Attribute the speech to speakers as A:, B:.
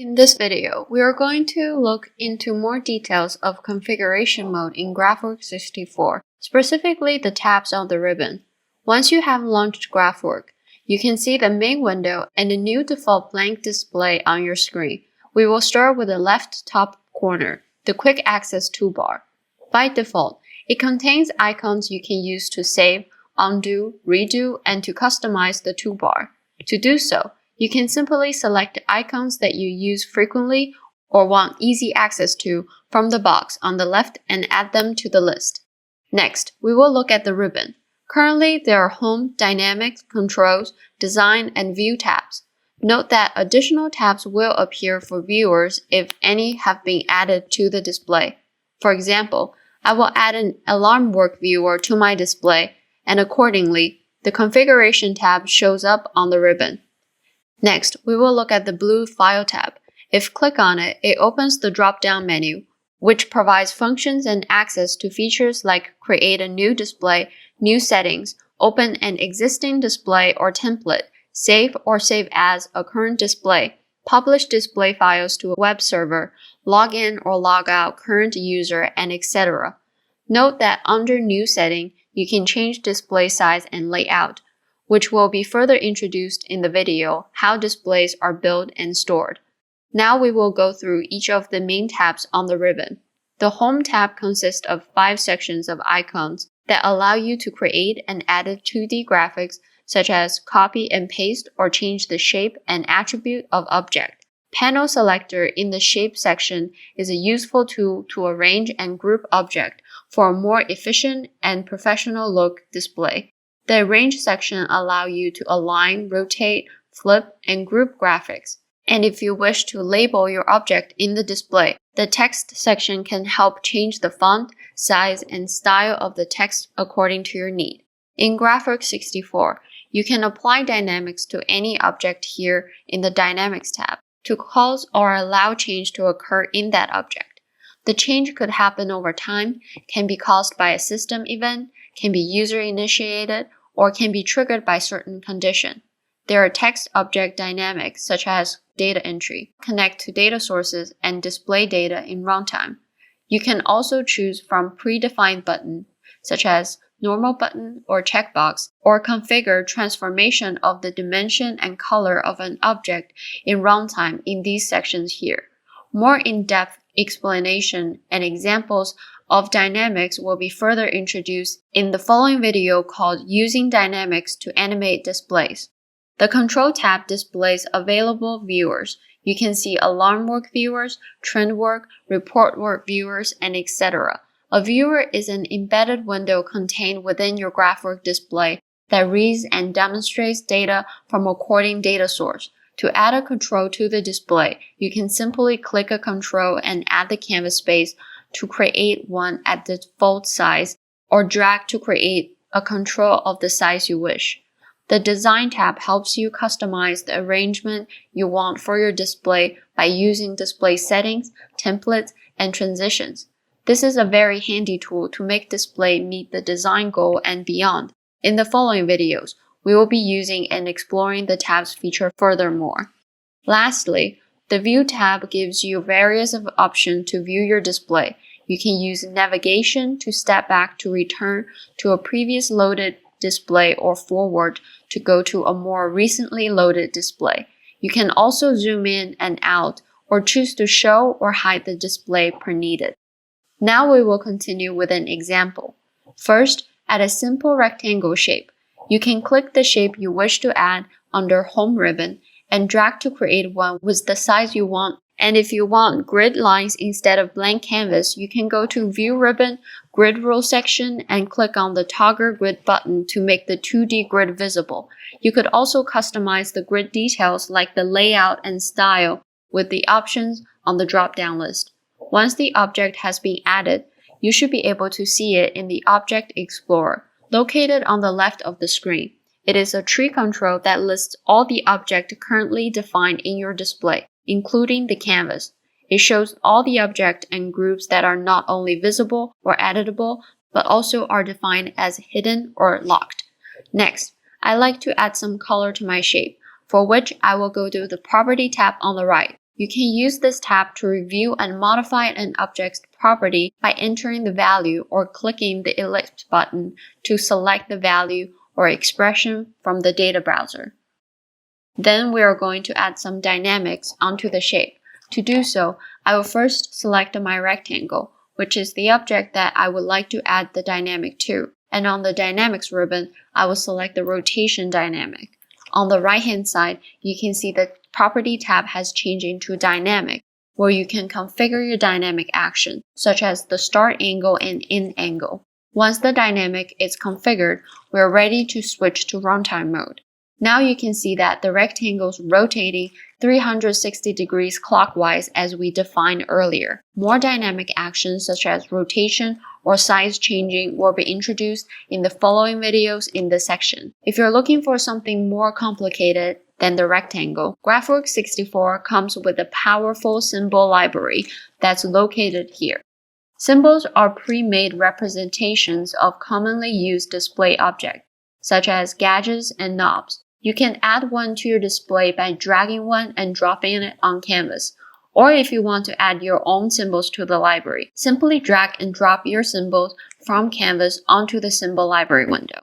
A: In this video, we are going to look into more details of configuration mode in GraphWorx 64, specifically the tabs on the ribbon. Once you have launched GraphWorx, you can see the main window and the new default blank display on your screen. We will start with the left top corner, the Quick Access toolbar. By default, it contains icons you can use to save, undo, redo, and to customize the toolbar. To do so, you can simply select icons that you use frequently or want easy access to from the box on the left and add them to the list. Next, we will look at the ribbon. Currently, there are Home, Dynamics, Controls, Design, and View tabs. Note that additional tabs will appear for viewers if any have been added to the display. For example, I will add an alarm work viewer to my display, and accordingly, the Configuration tab shows up on the ribbon. Next, we will look at the blue File tab. If click on it, it opens the drop-down menu, which provides functions and access to features like create a new display, new settings, open an existing display or template, save or save as a current display, publish display files to a web server, log in or log out current user, and etc. Note that under New Setting, you can change display size and layout, which will be further introduced in the video how displays are built and stored. Now we will go through each of the main tabs on the ribbon. The Home tab consists of 5 sections of icons that allow you to create and edit 2D graphics such as copy and paste or change the shape and attribute of object. Panel Selector in the Shape section is a useful tool to arrange and group object for a more efficient and professional look display. The Arrange section allows you to align, rotate, flip, and group graphics. And if you wish to label your object in the display, the Text section can help change the font, size, and style of the text according to your need. In GraphWorx 64, you can apply dynamics to any object here in the Dynamics tab to cause or allow change to occur in that object. The change could happen over time, can be caused by a system event, can be user-initiated, or can be triggered by certain condition. There are text object dynamics such as data entry, connect to data sources, and display data in runtime. You can also choose from predefined buttons such as normal button or checkbox, or configure transformation of the dimension and color of an object in runtime in these sections here. More in-depth explanation and examples of dynamics will be further introduced in the following video called Using Dynamics to Animate Displays. The Control tab displays available viewers. You can see alarm work viewers, trend work, report work viewers, and etc. A viewer is an embedded window contained within your GraphWorx display that reads and demonstrates data from a coordinating data source. To add a control to the display, you can simply click a control and add the canvas space to create one at the default size, or drag to create a control of the size you wish. The Design tab helps you customize the arrangement you want for your display by using display settings, templates, and transitions. This is a very handy tool to make display meet the design goal and beyond. In the following videos, we will be using and exploring the tabs feature furthermore. Lastly, the View tab gives you various options to view your display. You can use navigation to step back to return to a previous loaded display or forward to go to a more recently loaded display. You can also zoom in and out or choose to show or hide the display per needed. Now we will continue with an example. First, add a simple rectangle shape. You can click the shape you wish to add under Home ribbon and drag to create one with the size you want. And if you want grid lines instead of blank canvas, you can go to View ribbon, Grid Rule section, and click on the Toggle Grid button to make the 2D grid visible. You could also customize the grid details like the layout and style with the options on the drop-down list. Once the object has been added, you should be able to see it in the Object Explorer, located on the left of the screen. It is a tree control that lists all the objects currently defined in your display, including the canvas. It shows all the objects and groups that are not only visible or editable, but also are defined as hidden or locked. Next, I like to add some color to my shape, for which I will go to the Property tab on the right. You can use this tab to review and modify an object's property by entering the value or clicking the ellipse button to select the value or expression from the data browser. Then we are going to add some dynamics onto the shape. To do so, I will first select my rectangle, which is the object that I would like to add the dynamic to. And on the Dynamics ribbon, I will select the Rotation dynamic. On the right-hand side, you can see the Property tab has changed into Dynamic, where you can configure your dynamic action, such as the start angle and end angle. Once the dynamic is configured, we are ready to switch to runtime mode. Now you can see that the rectangle is rotating 360 degrees clockwise as we defined earlier. More dynamic actions such as rotation or size changing will be introduced in the following videos in this section. If you're looking for something more complicated than the rectangle, GraphWorx 64 comes with a powerful symbol library that's located here. Symbols are pre-made representations of commonly used display objects, such as gadgets and knobs. You can add one to your display by dragging one and dropping it on canvas. Or if you want to add your own symbols to the library, simply drag and drop your symbols from canvas onto the symbol library window.